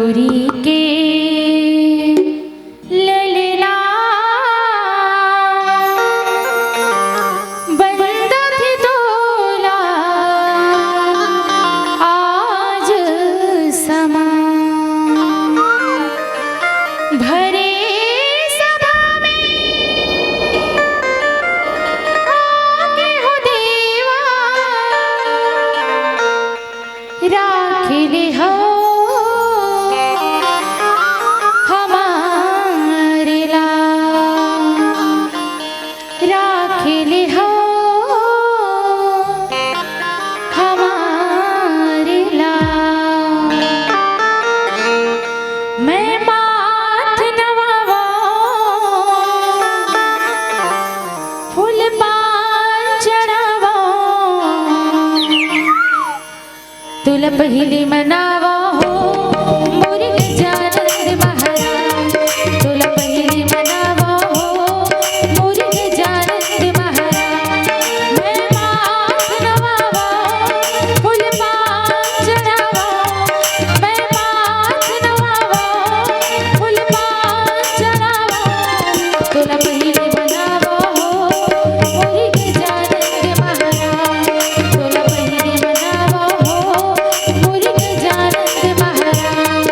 गौरी के ललना बंद थे तोला आज समा भरे सभा में आके हो देवा राखिले हो हमारे ला राखिले हो हमारे ला मैं माथ नवावा फूल पान चढ़ावा तुला पहिले मनावा हो मोरी गजानन महाराज तुला पहिले मनावा हो मोरी गजानन महाराज मैं माथ नवावा फूल पान चढ़ावा मैं माथ नवावा फूल पान चढ़ावा तुला पहिले मनावा हो मोरी गजानन महाराज तुला पहिले मनावा हो मोरी गजानन महाराज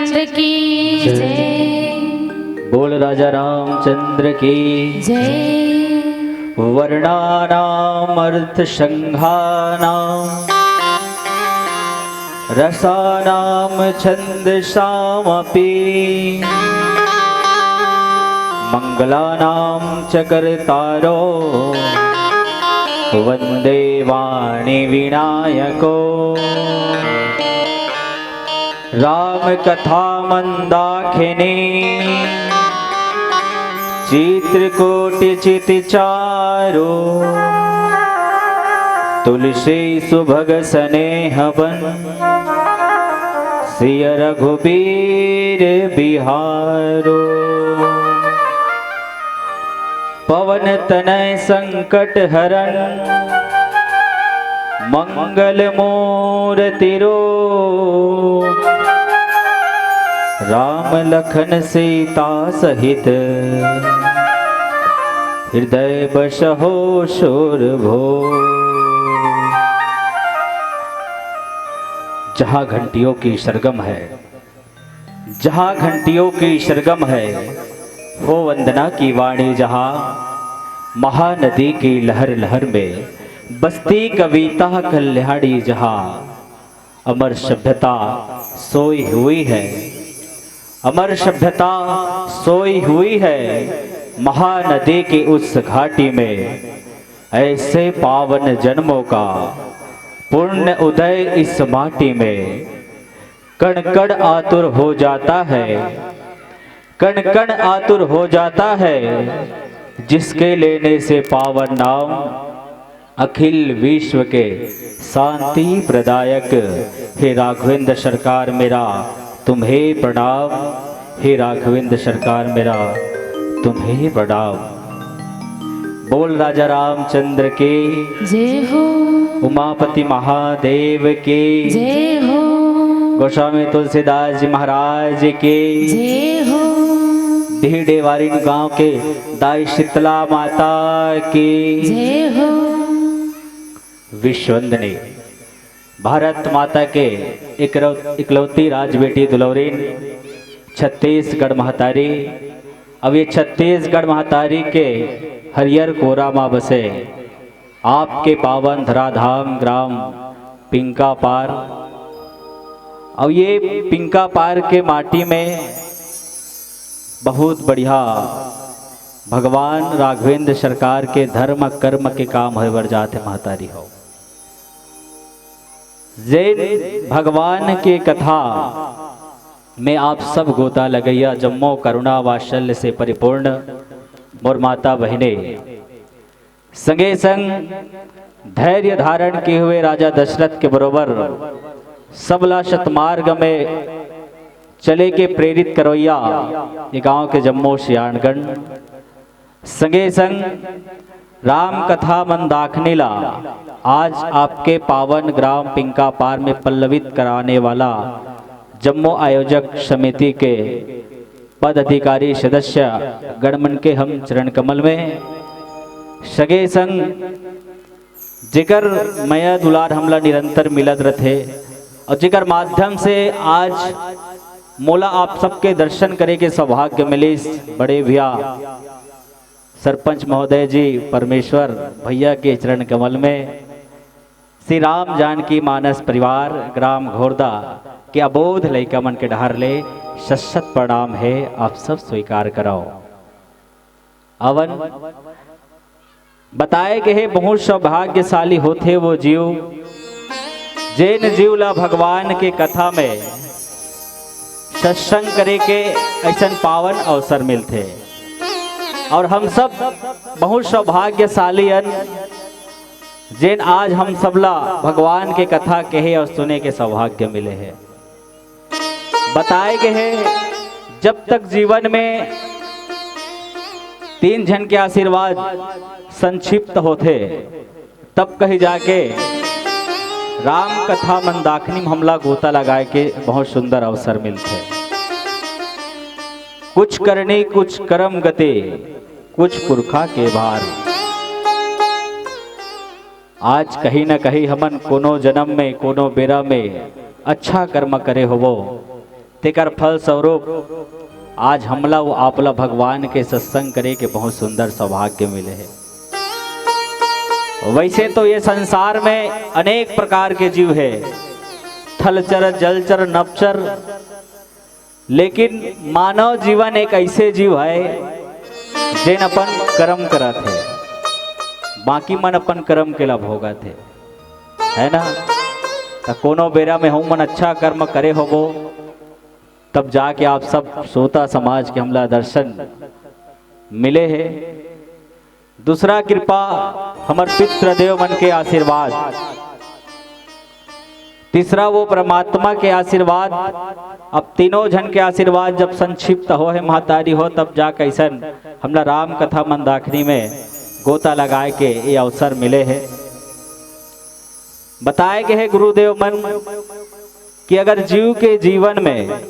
रामचंद्र की जय। बोल राजा रामचंद्र की जय। वर्णानाम अर्थ संघानाम रसानाम छंदसामपि मंगलानाम च कर्तारो वंदे वाणी विनायको। राम कथा मंदाकिनी चित्रकूट चितचारो तुलसी सुभग स्नेहवन सिय रघुबीर बिहारो। पवन तनय संकट हरण मंगल मूर्ति रो। राम लखन सीता सहित हृदय बसहो शोरभो। जहाँ घंटियों की सरगम है, जहाँ घंटियों की सरगम है, हो वंदना की वाणी जहाँ महानदी की लहर लहर में बसती कविता कल्याणी। जहाँ अमर सभ्यता सोई हुई है, अमर सभ्यता सोई हुई है महानदी की उस घाटी में। ऐसे पावन जन्मों का पुण्य उदय इस माटी में। कण कण आतुर हो जाता है, कण कण आतुर हो जाता है, जिसके लेने से पावन नाम अखिल विश्व के शांति प्रदायक। हे राघवेंद्र सरकार मेरा तुम्हें प्रणाम, हे राघवेंद्र सरकार मेरा तुम्हें प्रणाम। बोल राजा रामचंद्र के जय हो। उमापति महादेव के जय हो। गोस्वामी तुलसीदास जी महाराज के जय हो। डेवारी गांव के दाई शीतला माता की जय हो। विश्ववंदनी भारत माता के इकलौती राज बेटी दुलौरीन छत्तीसगढ़ महतारी। अब ये छत्तीसगढ़ महतारी के हरियर कोरा माँ बसे आपके पावन धराधाम ग्राम पिंका पार। अब ये पिंका पार के माटी में बहुत बढ़िया भगवान राघवेंद्र सरकार के धर्म कर्म के काम है वर जाते महतारी हो। जैन भगवान के कथा में आप सब गोता लगैया जम्मो करुणा वात्सल्य से परिपूर्ण मोर माता बहने संगे संग धैर्य धारण किए हुए राजा दशरथ के बरोबर सबला शतमार्ग में चले के प्रेरित करोया ये गांव के जम्मो सियाणगढ़ संगे संग राम कथा मंदाकिनीला आज आपके पावन ग्राम पिंका पार में पल्लवित कराने वाला जम्मू आयोजक समिति के पद अधिकारी सदस्य गणमन के हम चरण कमल में सगे संग जिगर मया दुलार हमला निरंतर मिलत रहे और जिगर माध्यम से आज मोला आप सबके दर्शन करे के सौभाग्य मिले। बड़े भैया सरपंच महोदय जी परमेश्वर भैया के चरण कमल में श्री राम जानकी मानस परिवार ग्राम घोरदा के अबोध लैका मन के डहार ले सशत प्रणाम है। आप सब स्वीकार कराओ। अवन बताए के है बहुत सौभाग्यशाली होते वो जीव जैन जीवला भगवान के कथा में सत्संग करे के ऐसा पावन अवसर मिलते। और हम सब बहुत सौभाग्यशाली जैन आज हम सबला भगवान के कथा कहे और सुने के सौभाग्य मिले हैं। बताए गए हैं जब तक जीवन में 3 जन के आशीर्वाद संक्षिप्त होते तब कहीं जाके राम कथा मंदाकिनी में हमला गोता लगाए के बहुत सुंदर अवसर मिलते। कुछ करनी कुछ कर्म गते कुछ पुरखा के भार। आज कहीं न कहीं हमन कोनो जन्म में कोनो बेरा में अच्छा कर्म करे होवो तेकर फल स्वरूप आज हमला वो आपला भगवान के सत्संग करे के बहुत सुंदर सौभाग्य मिले है। वैसे तो ये संसार में अनेक प्रकार के जीव है, थलचर, जलचर, नभचर, लेकिन मानव जीवन एक ऐसे जीव है जिन अपन कर्म करत है, बाकी मन अपन कर्म के लाभ भोगत है ना। तो कोनो बेरा में हम मन अच्छा कर्म करे होबो तब जाके आप सब श्रोता समाज के हमला दर्शन मिले है। दूसरा कृपा हमर पितृ देव मन के आशीर्वाद, तीसरा वो परमात्मा के आशीर्वाद। अब तीनों जन के आशीर्वाद जब संक्षिप्त हो है महतारी हो तब जा कैसन हमला राम कथा मंदाकिनी में गोता लगाए के ये अवसर मिले है। बताए गए है गुरुदेव मन कि अगर जीव के जीवन में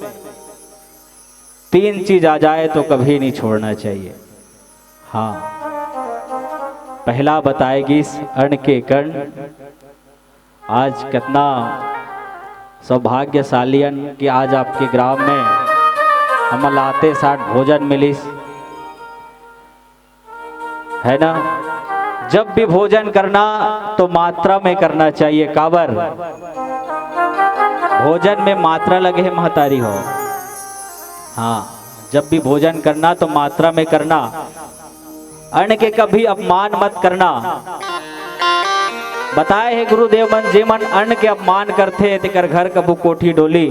3 चीज आ जाए तो कभी नहीं छोड़ना चाहिए। हाँ, पहला बताएगी अन्न के कर्ण। आज कितना सौभाग्यशाली अन्न कि आज आपके ग्राम में हम लाते 60 भोजन मिलिस है ना। जब भी भोजन करना तो मात्रा में करना चाहिए, काबर भोजन में मात्रा लगे है महतारी हो। हाँ, जब भी भोजन करना तो मात्रा में करना, अन्न के कभी अपमान मत करना। बताए है गुरुदेव मन जे मन अन्न के अपमान करते तेकर घर कबू कोठी डोली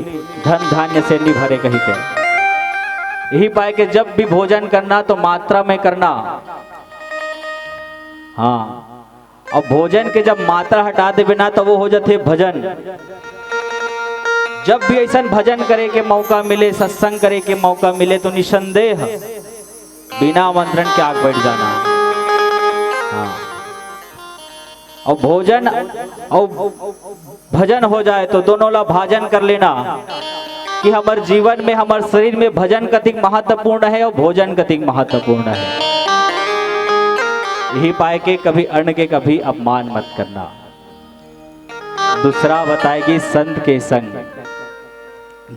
धन धान्य से नहीं भरे कही के। यही पाए के जब भी भोजन करना तो मात्रा में करना। हाँ, और भोजन के जब मात्रा हटा दे बिना तो वो हो जाते भजन। जब भी ऐसा भजन करे के मौका मिले, सत्संग करे के मौका मिले तो निसंदेह बिना आमंत्रण के आग बैठ जाना। हाँ, और भोजन और भजन हो जाए तो दोनों ला भाजन कर लेना कि हमारे जीवन में हमारे शरीर में भजन कतिक महत्वपूर्ण है और भोजन कतिक महत्वपूर्ण है। यही पाए के कभी अन्न के कभी अपमान मत करना। दूसरा बताएगी संत के संग।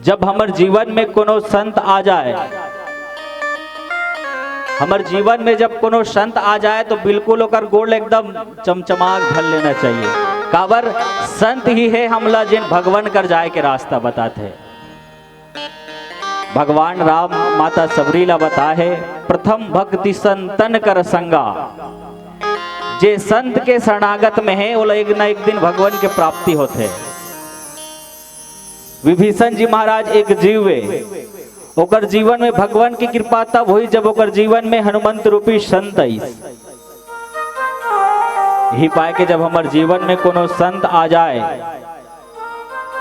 जब हमारे जीवन में कोनो संत आ जाए, हमारे जीवन में जब कोनो संत आ जाए तो बिल्कुल ओकर गोड़ एकदम चमचमाक धर लेना चाहिए। काबर संत ही है हमला जिन भगवान कर जाए के रास्ता बताते हैं। भगवान राम माता सबरी ला बता है, प्रथम भक्ति संतन कर संगा। जे संत के शरणागत में है वो एक न एक दिन भगवान के प्राप्ति होते। विभीषण जी महाराज एक जीव है, ओकर जीवन में भगवान की कृपा तब हुई जब ओकर जीवन में हनुमंत रूपी संत आई। यही पाए के जब हमारे जीवन में कोनो संत आ जाए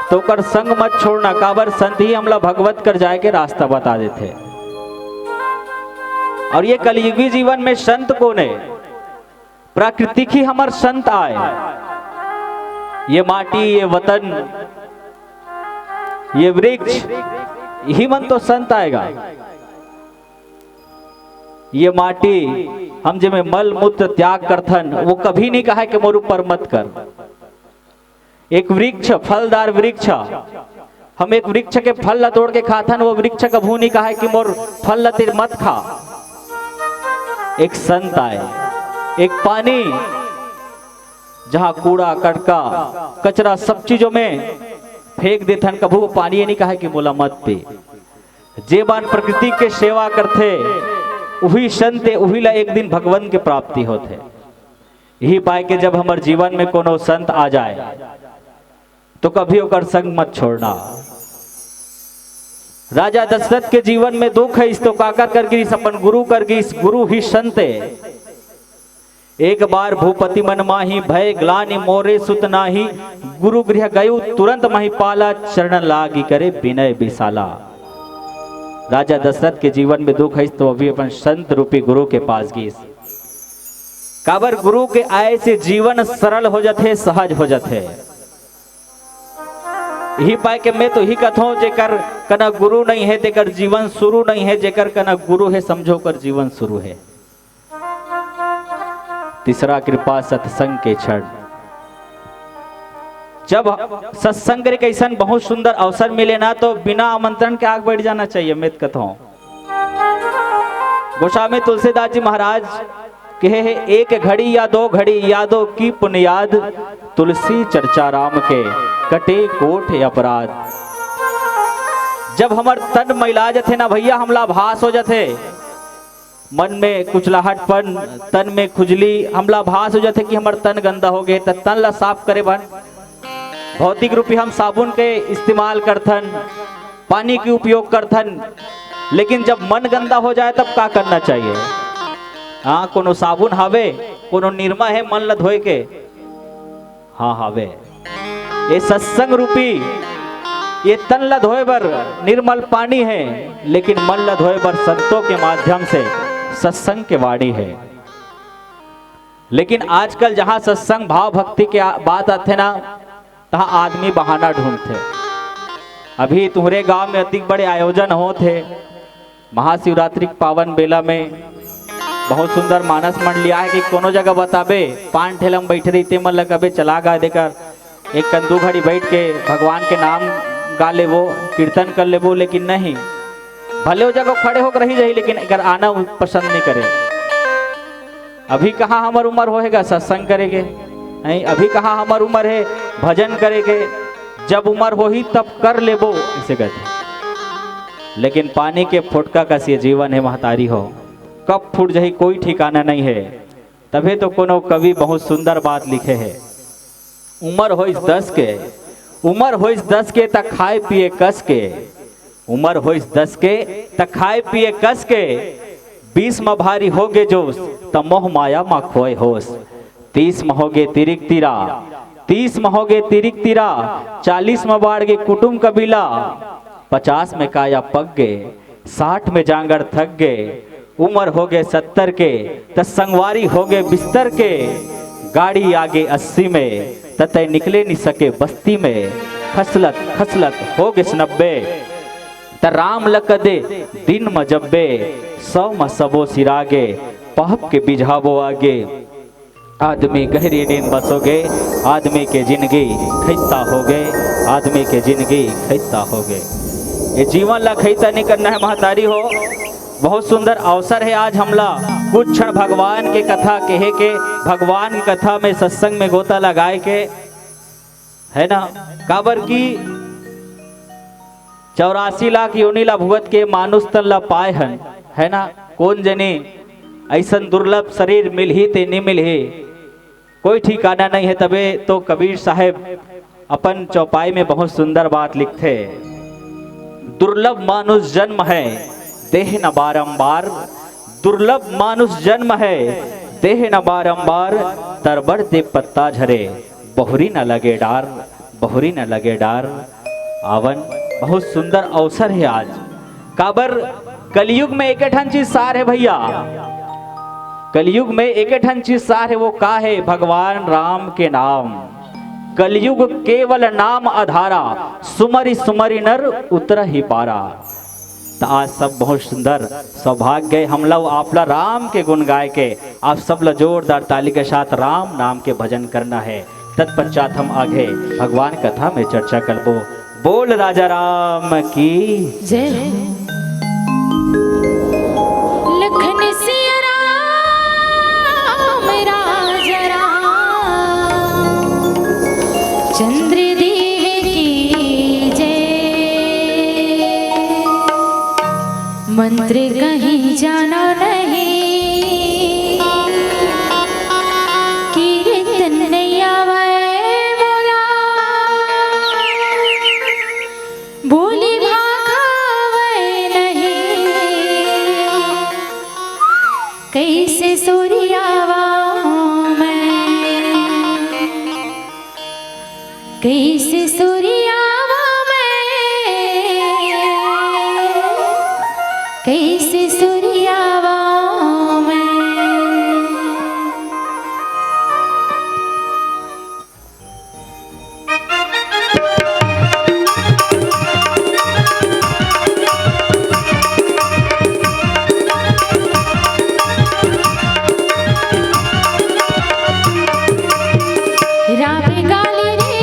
तो ओकर संग मत छोड़ना। काबर संत ही हमला भगवत कर जाए के रास्ता बता देते। और ये कलयुगी जीवन में संत कौन है? प्राकृतिक ही हमार संत आए। ये माटी, ये वतन, ये वृक्ष, यही मन तो संत आएगा। ये माटी हम जे में मल मूत्र त्याग करथन वो कभी नहीं कहा कि मोर ऊपर मत कर। एक वृक्ष, फलदार वृक्ष, हम एक वृक्ष के फल ला तोड़ के खाथन, वो वृक्ष कभू नहीं कहा कि मोर फल ला तेर मत खा। एक संत आए, एक पानी जहां कूड़ा कटका कचरा सब चीजों में फेंक देथन, कभू वो पानी ये नहीं कहा कि मोला मत पी। जे बान प्रकृति के सेवा करते वही संत, वही ला एक दिन भगवान के प्राप्ति होते। यही पाए के जब हमारे जीवन में कोनो संत आ जाए तो कभी ओकर संग मत छोड़ना। राजा दशरथ के जीवन में दुख है इस तो काकर कर गिरीस, अपन गुरु कर गिरीस, गुरु ही संत है। एक बार भूपति मन माही भय ग्लानि मोरे सुत नाही, गुरु गृह गयु तुरंत महिपाला, चरण लागी करे विनय विशाला। राजा दशरथ के जीवन में दुख है तो अभी अपन संत रूपी गुरु के पास गई। काबर गुरु के आए से जीवन सरल हो जाते, सहज हो जाते। यही पाए के मैं तो ही कथो जेकर कना गुरु नहीं है तेकर जीवन शुरू नहीं है, जेकर कना गुरु है समझो कर जीवन शुरू है। तीसरा कृपा सत्संग के क्षण। जब सत्संग के ऐसा बहुत सुंदर अवसर मिले ना तो बिना आमंत्रण के आग बैठ जाना चाहिए। मैं कथों गोस्वामी तुलसीदास जी महाराज कहे है, एक घड़ी या दो घड़ी यादों की पुनियाद, तुलसी चर्चा राम के कटे कोट अपराध। जब हमार तन मैला जथे ना भैया, हमला भास हो जाते, मन में कुचलाहटपन, तन में खुजली, हमला भास हो जाते कि हमार तन गंदा हो गए। तो तन ला साफ करे बन भौतिक रूपी हम साबुन के इस्तेमाल करथन, पानी के उपयोग करथन, लेकिन जब मन गंदा हो जाए तब क्या करना चाहिए? हाँ, कोनो साबुन हावे, कोनो निरमा है मन ला धोए के? हाँ हावे। ये सत्संग रूपी ये तन ला धोए बर निर्मल पानी है, लेकिन मन ला धोए बर संतों के माध्यम से सत्संग के वाणी है। लेकिन आजकल जहां सत्संग भाव भक्ति के बात आते ना, तहां आदमी बहाना ढूंढते। अभी तुम्हारे गांव में अति बड़े आयोजन होते, महाशिवरात्रि पावन बेला में बहुत सुंदर मानस मंडली है कि कोनो जगह बताबे, पान ठेला में बैठे रही मन लगाबे चला गा देकर एक कंदू घड़ी बैठ के भगवान के नाम गा ले वो, कीर्तन कर ले वो, लेकिन नहीं, भले वो जगह खड़े होकर रही जाए, लेकिन अगर आना पसंद नहीं करे। अभी कहाँ हमार उम्र होएगा सत्संग करेगे? नहीं, अभी कहाँ हमार उम्र है भजन करेगे? जब उम्र हो ही तब कर ले वो, इसे कहते। लेकिन पानी के फुटका का से जीवन है महतारी हो, कब फूट जाही कोई ठिकाना नहीं है। तभी तो कोनो कवि बहुत सुंदर बात लिखे है, उम्र हो 10 के, उम्र हो 10 के तक खाए पिए कस के, उम्र हो 10 के तक खाए पिए कस के, 20 में भारी होगे जोश तब मोह माया मा खोए होश, 30 में होगे तिरिक तिरा, 30 में होगे तिरिक तिरा, 40 में बाढ़ गे कुटुंब कबीला, 50 में काया पक गे, 60 में जांगर थक गे, उम्र हो गए 70 के त संगवारी हो गए बिस्तर के, गाड़ी आगे 80 में ततय निकले नहीं सके बस्ती में, खसलत खसलत हो गए 90 त राम लक दे दिन मजब्बे, 100 में सबो सिरागे पहप के बिझावो आगे, आदमी गहरी नींद बसोगे, आदमी के जिंदगी खैता हो गए, आदमी के जिंदगी खैता हो गए। ये जीवन ला खैता नहीं करना है महतारी हो। बहुत सुंदर अवसर है आज हमला कुछ क्षण भगवान के कथा कहे के, भगवान की कथा में सत्संग में गोता लगाए के, है ना। काबर की 84 लाख योनि ला भुगत के मानुष तन ला पाए हन, है ना। कौन जने ऐसा दुर्लभ शरीर मिल ही ते नहीं मिल ही, कोई ठिकाना नहीं है। तबे तो कबीर साहब अपन चौपाई में बहुत सुंदर बात लिखते, दुर्लभ मानुष जन्म है देह न बारंबार, दुर्लभ मानुष जन्म है देह न बारंबार, तरबड़ दे पत्ता झरे बहुरी न लगे डार, बहुरी न लगे डार। आवन बहुत सुंदर अवसर है आज। काबर कलयुग में एक ठन चीज सार है भैया, कलयुग में एक ठन चीज सार है, वो का है? भगवान राम के नाम। कलयुग केवल नाम आधारा, सुमरि सुमरि नर उतर ही पारा। तो आज सब बहुत सुंदर सौभाग्य हम लोग आपला राम के गुण गाय के, आप सब लोग जोरदार ताली के साथ राम नाम के भजन करना है। तत्पश्चात हम आगे भगवान कथा में चर्चा करबो। बोल राजा राम की जय। लखन सिया राम राजा राम, चंद्रदेव की जय। मंत्र कहीं जाना नहीं, कीर्तन नहीं आवे बोला, बोली भाखावे नहीं, कैसे सूर्यावा मैं, कैसे सूर्यावा मैं, कैसे सूर्यावा मैं। राम गाली रे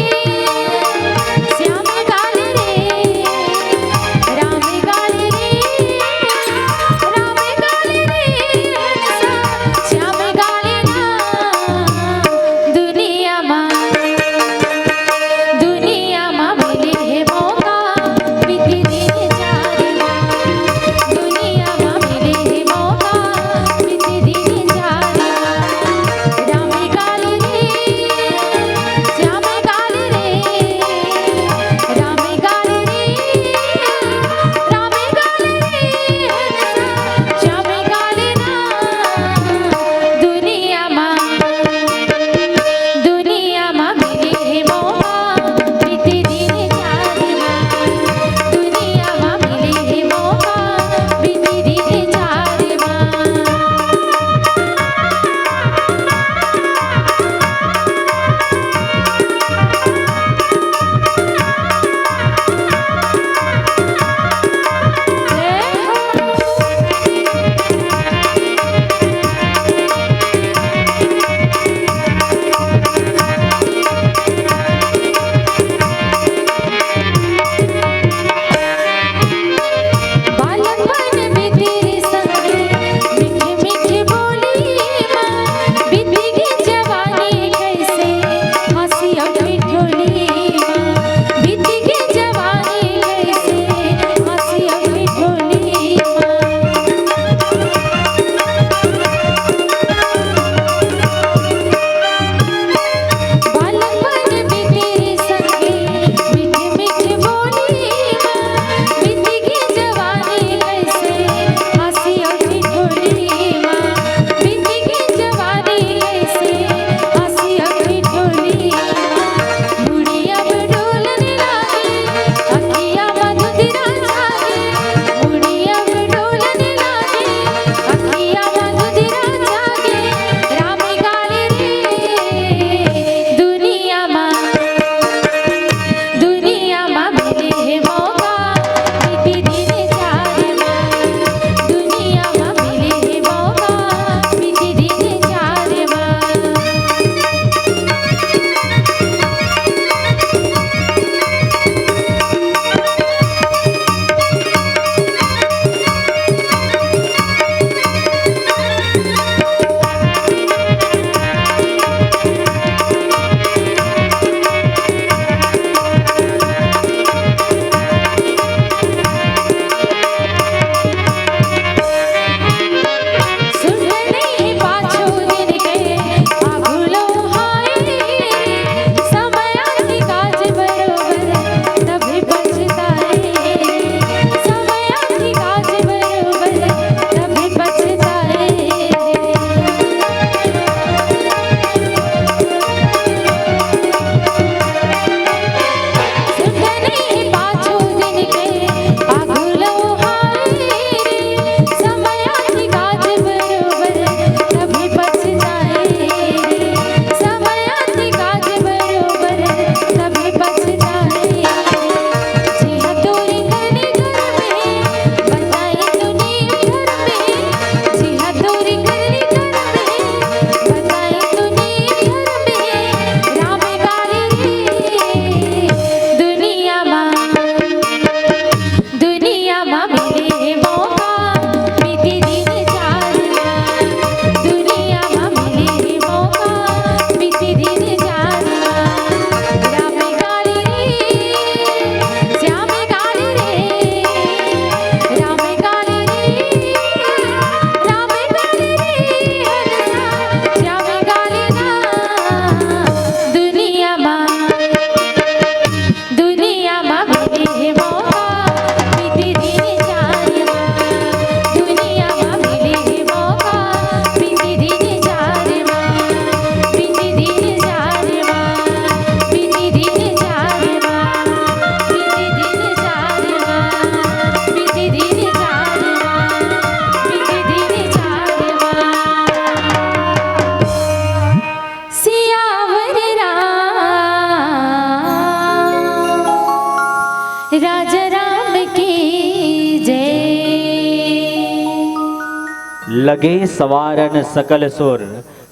लगे सवारन सकल सुर,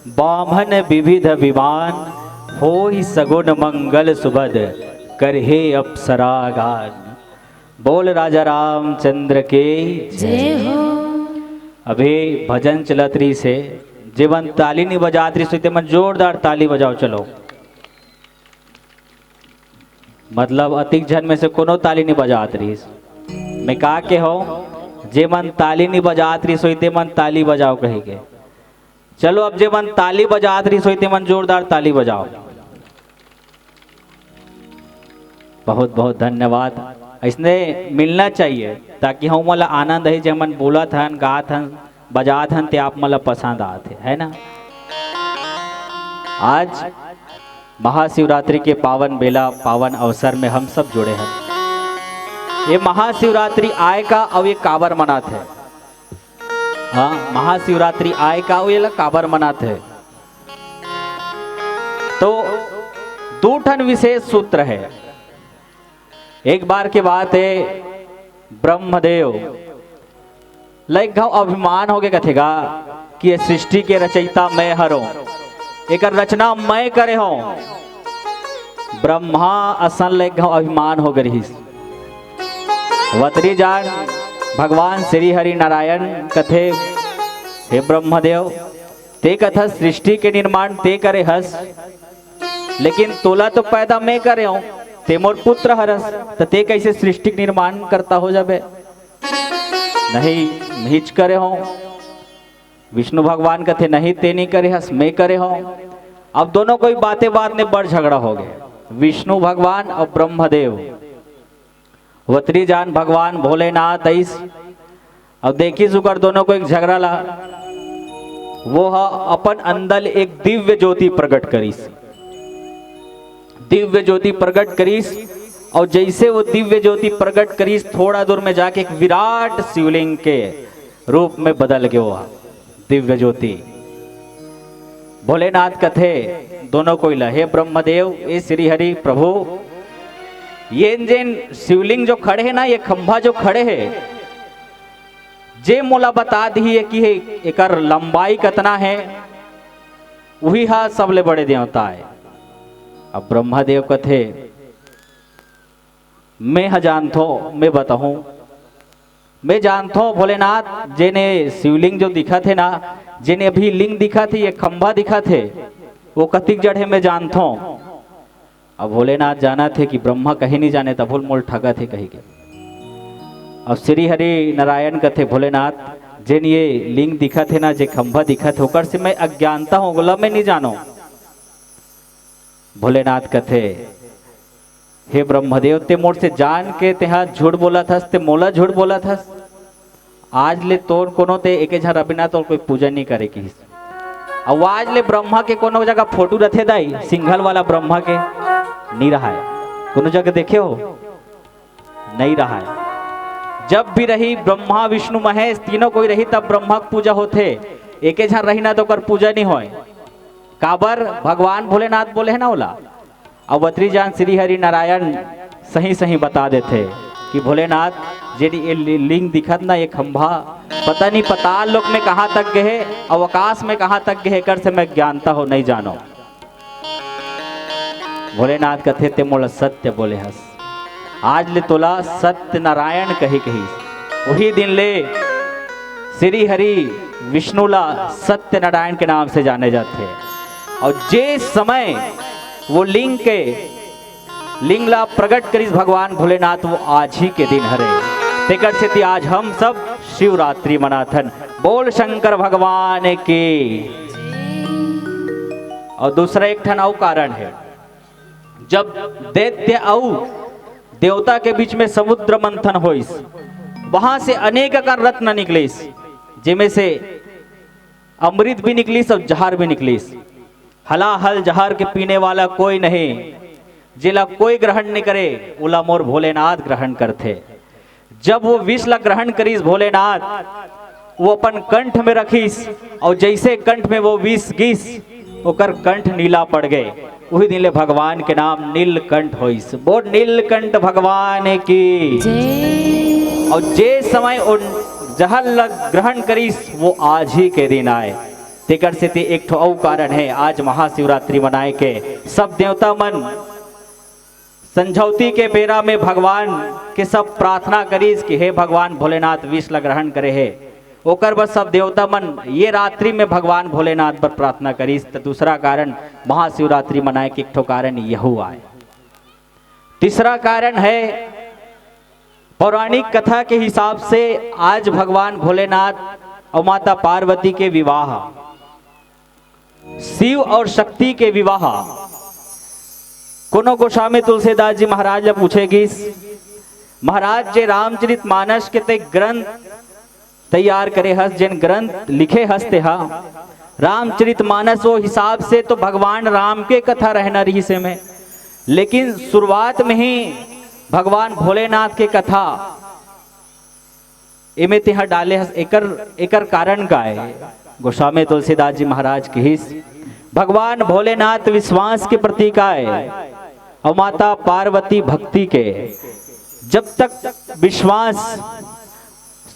बामन विविध विमान, होई सगुन मंगल सुबद, करहे अप्सरा गान। बोल राजा रामचंद्र के जय हो। अभी भजन चलतरी से जीवन ताली नहीं बजातरी सुते मन जोरदार ताली बजाओ चलो। मतलब अतिक जन में से कोनो ताली नहीं बजात रही। मैं कहा के हो जे मन ताली नहीं बजात रही सोते मन ताली बजाओ कहेंगे। चलो अब जे मन ताली बजात रही सोते मन जोरदार ताली बजाओ। बहुत बहुत धन्यवाद। इसने मिलना चाहिए ताकि हम मला आनंद है जब मन बोला था गा था बजा था ते आप मला पसंद आते है ना। आज महाशिवरात्रि के पावन बेला पावन अवसर में हम सब जुड़े हैं। ये महाशिवरात्रि आय का अब ये काबर मनाते है। हाँ महाशिवरात्रि आय का ये काबर मनाते है। तो दो ठन विशेष सूत्र है। एक बार की बात है ब्रह्मदेव लाइक गाँव अभिमान हो गए कथेगा कि ये सृष्टि के रचयिता मैं हरो, एक रचना मैं करे हो। ब्रह्मा असन लाइक गाँव अभिमान हो गई। वतरी जान भगवान श्री हरि नारायण कथे हे ब्रह्मदेव ते कथा सृष्टि के निर्माण ते करे हस, लेकिन तोला तो पैदा मैं करे हूं, ते मोर पुत्र हरस, तो ते कैसे सृष्टि निर्माण करता हो जाबे। नहीं हिच करे हो। विष्णु भगवान कथे नहीं ते नहीं करे हस मैं करे हो। अब दोनों कोई बातें बात में बड़ झगड़ा हो गए विष्णु भगवान और ब्रह्मदेव। वतरी जान भगवान भोलेनाथ ऐस अब देखी सुकर दोनों को एक झगड़ा ला। वो अपन अंदर एक दिव्य ज्योति प्रकट करीस। दिव्य ज्योति प्रकट करीस और जैसे वो दिव्य ज्योति प्रकट करीस थोड़ा दूर में जाके एक विराट शिवलिंग के रूप में बदल गया हुआ दिव्य ज्योति। भोलेनाथ कथे दोनों को हे ब्रह्मदेव ये श्री हरि प्रभु ये जेन शिवलिंग जो खड़े है ना, ये खंभा जो खड़े है जे मोला बता दी है कि एकर लंबाई कितना है, वही हा सबले बड़े देवता है। अब ब्रह्मदेव कथे मैं जानतो मैं बताऊं मैं जानता हूं भोलेनाथ जेने शिवलिंग जो दिखा थे ना, जेने अभी लिंग दिखा थे ये खंभा दिखा थे वो कतिक जड़ है मैं जानता हूं। अब भोलेनाथ जाना थे कि ब्रह्मा कहीं नहीं जाने था, भूल मोल ठगा थे कहीं के। अब श्री हरि नारायण कथे भोलेनाथ जेन ये लिंग दिखा थे ना, जे खंभा दिखा थे ओकर से मैं अज्ञानता हूं, बोला मैं नहीं जानो। भोलेनाथ कथे हे ब्रह्मदेव ते मोर से जान के तेहा झूठ बोला था, ते मोला झूठ बोला था। आज ले तोर कोनो ते एके झा रबिना तो कोई पूजा नहीं करे की। अब आज ले ब्रह्मा के कोनो जगह फोटो रखे दाई सिंघल वाला ब्रह्मा के नहीं रहा है, कोनो जगह देखे हो नहीं रहा है। जब भी रही ब्रह्मा विष्णु महेश तीनों कोई रही तब ब्रह्मा की पूजा होते, एके झा रही ना तो कर पूजा नहीं होए। काबर भगवान भोलेनाथ बोले है ना ओला। अब बत्री जान श्री हरि नारायण सही सही बता देते कि भोलेनाथ जेडी ये लिंग दिखत ना ये खंभा पता नहीं पताल लोक में कहाँ तक गए, अवकाश में कहाँ तक गए कर से मैं ज्ञानता हो नहीं जानो। भोलेनाथ कथे ते मोला सत्य बोले हस। आज ले तोला सत्य नारायण कही कही, वही दिन ले श्री हरि विष्णुला सत्य नारायण के नाम से जाने जाते। और जे समय वो लिंग के लिंग ला प्रकट करिस भगवान भोलेनाथ वो आज ही के दिन हरे तेकर से आज हम सब शिवरात्रि मनाथन। बोल शंकर भगवान की। और दूसरा एक ठन और कारण है, जब दैत्य और देवता के बीच में समुद्र मंथन होइस, वहां से अनेक आकार रत्न निकलिस, जिनमें से अमृत भी निकलिस और जहर भी निकलिस। हलाहल जहर के पीने वाला कोई नहीं, जिला कोई ग्रहण नहीं करे उला मोर भोलेनाथ ग्रहण करते। जब वो विष ला ग्रहण करीस भोलेनाथ, वो अपन कंठ में रखीस और जैसे कंठ में वो विष गिस ओकर कंठ नीला पड़ गए। वही दिन ले भगवान के नाम नीलकंठ होइस। बोल नीलकंठ भगवान की। और जे समय जहाँ लग ग्रहण करीस वो आज ही के दिन आए। तेकर से ते एक ठो और कारण है आज महाशिवरात्रि मनाए के सब देवता मन संझौती के बेरा में भगवान के सब प्रार्थना करीस कि हे भगवान भोलेनाथ विष ला ग्रहण करे है। ओकर बस सब देवता मन ये रात्रि में भगवान भोलेनाथ पर प्रार्थना करीस। तो दूसरा कारण महाशिवरात्रि मनाए के एक ठो कारण यहू आए। तीसरा कारण है पौराणिक कथा के हिसाब से आज भगवान भोलेनाथ और माता पार्वती के विवाह, शिव और शक्ति के विवाह। कोनो गोस्वामी तुलसीदास जी महाराज पूछेगी महाराज जे रामचरित मानस के ते ग्रंथ तैयार करे हस, जिन ग्रंथ लिखे हसते हा रामचरित मानस वो हिसाब से तो भगवान राम के कथा रहना रही से में, लेकिन शुरुआत में ही भगवान भोलेनाथ के कथा इमे तिहा डाले हस। एकर कारण का है गोस्वामी तुलसीदास जी महाराज की हिस भगवान भोलेनाथ विश्वास के प्रतीक आए और माता पार्वती भक्ति के। जब तक विश्वास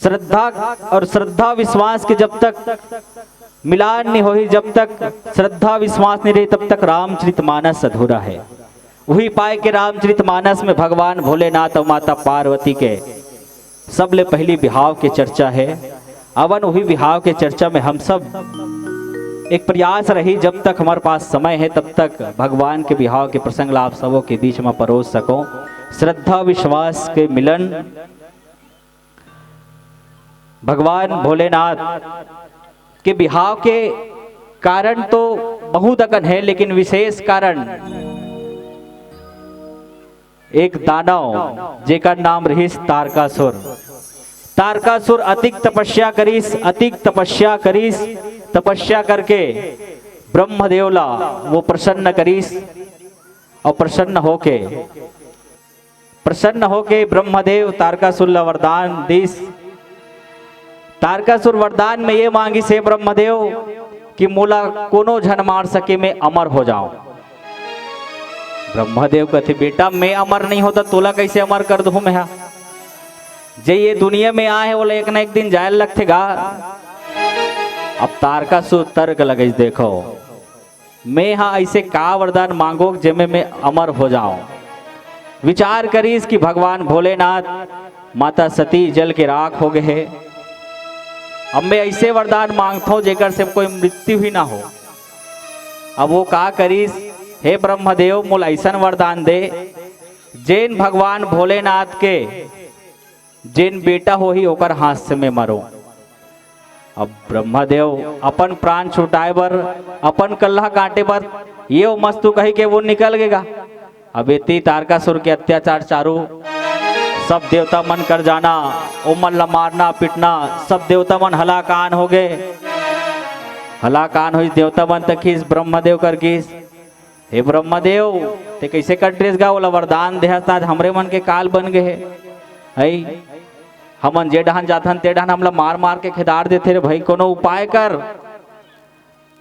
श्रद्धा और श्रद्धा विश्वास के जब तक मिलान नहीं हो, जब तक श्रद्धा विश्वास नहीं रही तब तक रामचरितमानस अधूरा है। वही पाए के रामचरितमानस में भगवान भोलेनाथ और माता पार्वती के सबले पहली बिहाव के चर्चा है। अवन वही बिहाव के चर्चा में हम सब एक प्रयास रही जब तक हमारे पास समय है तब तक भगवान के बिहाव के प्रसंग आप सबों के बीच में परोस सको। श्रद्धा विश्वास के मिलन भगवान भोलेनाथ के बिहाव के कारण तो बहुत अकन है, लेकिन विशेष कारण एक दानव जेकर नाम रहीस तारकासुर। तारकासुर अतिक तपस्या करीस, तपस्या करके ब्रह्मदेवला वो प्रसन्न करीस और प्रसन्न होके ब्रह्मदेव तारकासुर ला वरदान दीस। तारकासुर वरदान में ये मांगी से ब्रह्मदेव कि मोला कोनो झन मार सके मैं अमर हो जाऊं। ब्रह्मदेव कहते बेटा मैं अमर नहीं होता तोला कैसे अमर कर दूं मैं। जे ये दुनिया में आए बोले एक ना एक दिन जायल लगतेगा। अब तारकासुर तर्क लगे देखो मैं हाँ ऐसे का वरदान मांगो जिसमें मैं अमर हो जाऊं। विचार करीस कि भगवान भोलेनाथ माता सती जल के राख हो गए। अब मैं ऐसे वरदान मांगता हूं जेकर से कोई मृत्यु ही ना हो। अब वो का करीस हे ब्रह्मदेव मोल ऐसा वरदान दे जेन भगवान भोलेनाथ के जेन बेटा हो ही ओकर हाथ से मैं मरो। अब ब्रह्मदेव अपन प्राण छुटाए बर अपन कल्ला काटे बर ये मस्तु कही के वो निकल गएगा। अब इतनी तारकासुर के अत्याचार चारू सब देवता मन कर जाना, ओ मन ला मारना पीटना, सब देवता मन हलाकान हो गए। हलाकान हुई देवता मन तक इस ब्रह्मदेव कर गिस हे ब्रह्मदेव ते कैसे कट्रेस गा बोला वरदान देहता हमरे मन के काल बन गए है। हमन जे डहान जाथन ते डहान हमला मार मार के खेदार देते रे भाई कोनो उपाय कर।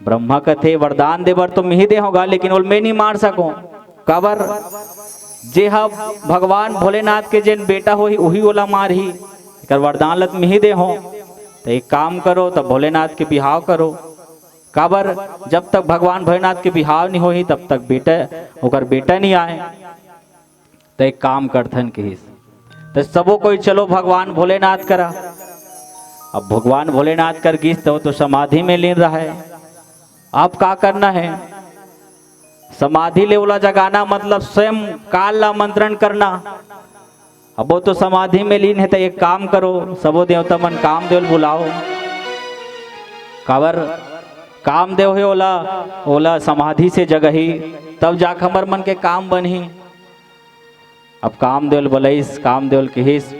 ब्रह्मा कथे वरदान देवर तो मिही दे होगा लेकिन वो मैं नहीं मार सको। काबर जे हा भगवान भोलेनाथ के जेन बेटा हो ही वही ओला मार ही कर वरदान लत मिही दे हो। तो एक काम करो तब भोलेनाथ के बिहाव करो। काबर जब तक भगवान भोलेनाथ के बिहाव नहीं हो ही तब तक बेटा नहीं आए। तो एक काम करथन के तो सबो कोई चलो भगवान भोलेनाथ करा। अब भगवान भोलेनाथ कर गिस तो समाधि में लीन रहा है। आप का करना है समाधि ले वाला जगाना मतलब स्वयं काल ला मंत्रण करना। अब वो तो समाधि में लीन है तो एक काम करो सबो देवता मन कामदेव बुलाओ। काबर कामदेव है ओला समाधि से जगही तब जाकर हमर मन के काम बनही। अब कामदेव बोलईस कामदेव कहिस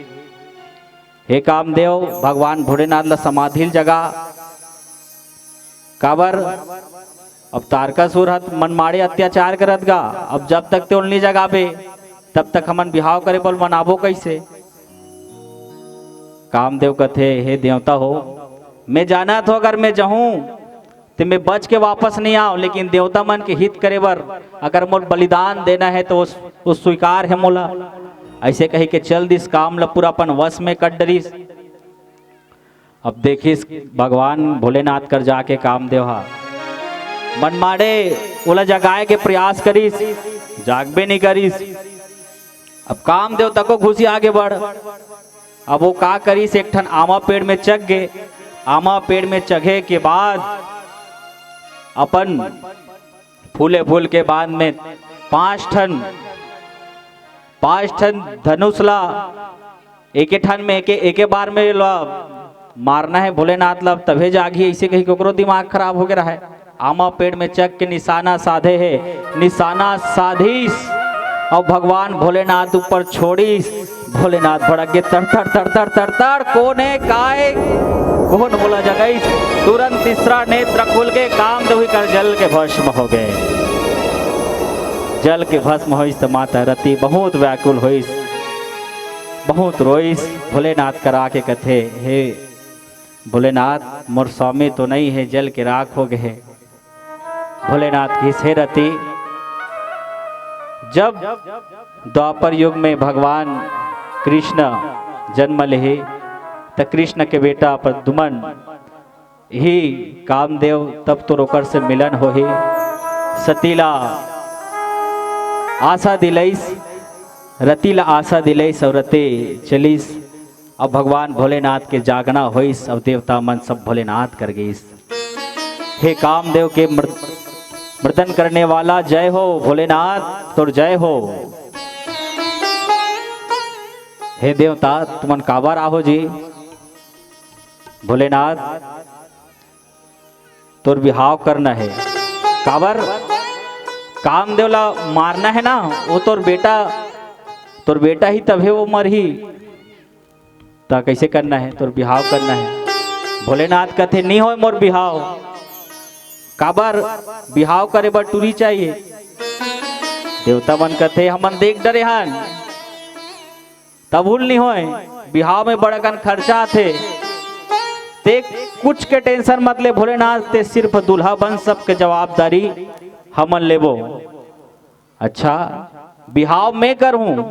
हे कामदेव भगवान भोलेनाथ ला समाधि जगा। काबर अब तारकासुर हत मनमाड़े अत्याचार करत गा। अब जब तक ते नहीं जगाबे तब तक हमन बिहाव करे बोल मनाबो कैसे। कामदेव कथे हे देवता हो मैं जाना तो अगर मैं जाऊं तो मैं बच के वापस नहीं आऊं, लेकिन देवता मन के हित करे बर अगर मोल बलिदान देना है तो वो स्वीकार है मोला। ऐसे कही के चल दिस काम ला पूरा अपन वश में कट डरिस। अब देखिस भगवान भोलेनाथ कर जाके कामदेव मन माड़े ओला जगाए के प्रयास करिस, जागबे नहीं करिस। अब कामदेव तको घुसी आगे बढ़। अब वो का करिस, एक ठन आमा पेड़ में चढ़ गए। आमा पेड़ में चढ़े के बाद अपन फूले फूल के बाद में पांच ठन धनुष ला एक ठन में एक बार में ला मारना है भोलेनाथ ला, तभे जागी। ऐसे कहीं कोकरो दिमाग खराब हो गया है। आमा पेड़ में चक के निशाना साधे है, निशाना साधीस और भगवान भोलेनाथ ऊपर छोड़ीस। भोलेनाथ भड़क गए, तर तर तर तर तर तर कोने काय कौन बोला जगईस। तुरंत तीसरा नेत्र खुल के कामदेव कर जल के भस्म हो गए। जल के भस्म होइस तो माता रति बहुत व्याकुल होइस, बहुत रोइस। भोलेनाथ करा के कथे, हे भोलेनाथ मोर स्वामी तो नहीं है, जल के राख हो गए। भोलेनाथ की से रति जब द्वापर युग में भगवान कृष्ण जन्म ले तो कृष्ण के बेटा प्रद्युमन ही कामदेव तब तो रोकर से मिलन हो ही। सतीला आशा दिलैस, रतिला आशा दिलैस और रते चलीस। अब भगवान भोलेनाथ के जागना होइस, अब देवता मन सब भोलेनाथ कर गईस। हे कामदेव के मर्दन करने वाला जय हो भोलेनाथ, तोर जय हो। हे देवता तुमन काबर आहो जी। भोलेनाथ तोर बिहाव करना है, काबर कामदेव ला मारना है ना, वो तोर बेटा ही तभी वो मर ही ता कैसे करना है, तोर बिहाव करना है। भोलेनाथ कहते नहीं हो मोर बिहाव, काबर बिहाव करे बर टूरी चाहिए। देवता मन कहते हमन देख डरे हन तबुल नहीं होए, बिहाव में बड़कन खर्चा थे, ते कुछ के टेंशन मत ले भोलेनाथ, ते सिर्फ दूल्हा बन सबके जवाबदारी हमन लेबो। अच्छा बिहाव मैं करूं,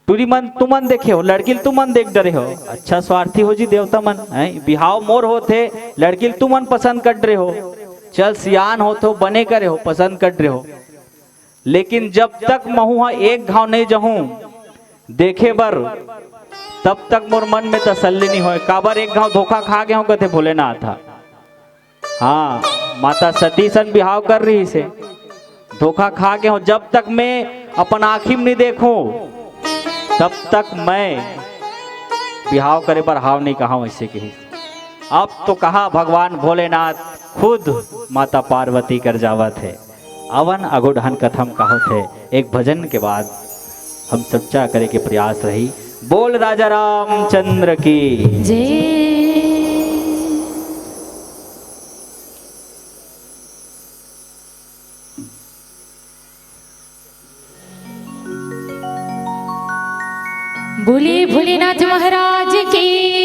टूरी मन तुमन देखे हो, लड़की तुमन देख डरे हो। अच्छा स्वार्थी हो जी देवता मन, बिहाव मोर होते, लड़की तुमन पसंद कर रहे हो, चल सियान हो तो बने करे हो, पसंद कर रहे हो। लेकिन जब तक महुआ एक घाव नहीं जहूं देखे बर, तब तक मोर मन में तसल्ली नहीं होए। काबर एक घाव धोखा खा गए हो कहते भोलेनाथ। हाँ माता सती सन बिहाव कर रही से, धोखा खा गए हो। जब तक मैं अपन आँखी में नहीं देखूं तब तक मैं बिहाव करे पर हाव नहीं कहा ऐसे कही। अब तो कहा भगवान भोलेनाथ खुद माता पार्वती कर जावत है। अवन अगुढ़न कथम कहत है। एक भजन के बाद हम चर्चा करे के प्रयास रही। बोल राजा रामचंद्र की जय। बोले भोलेनाथ महाराज की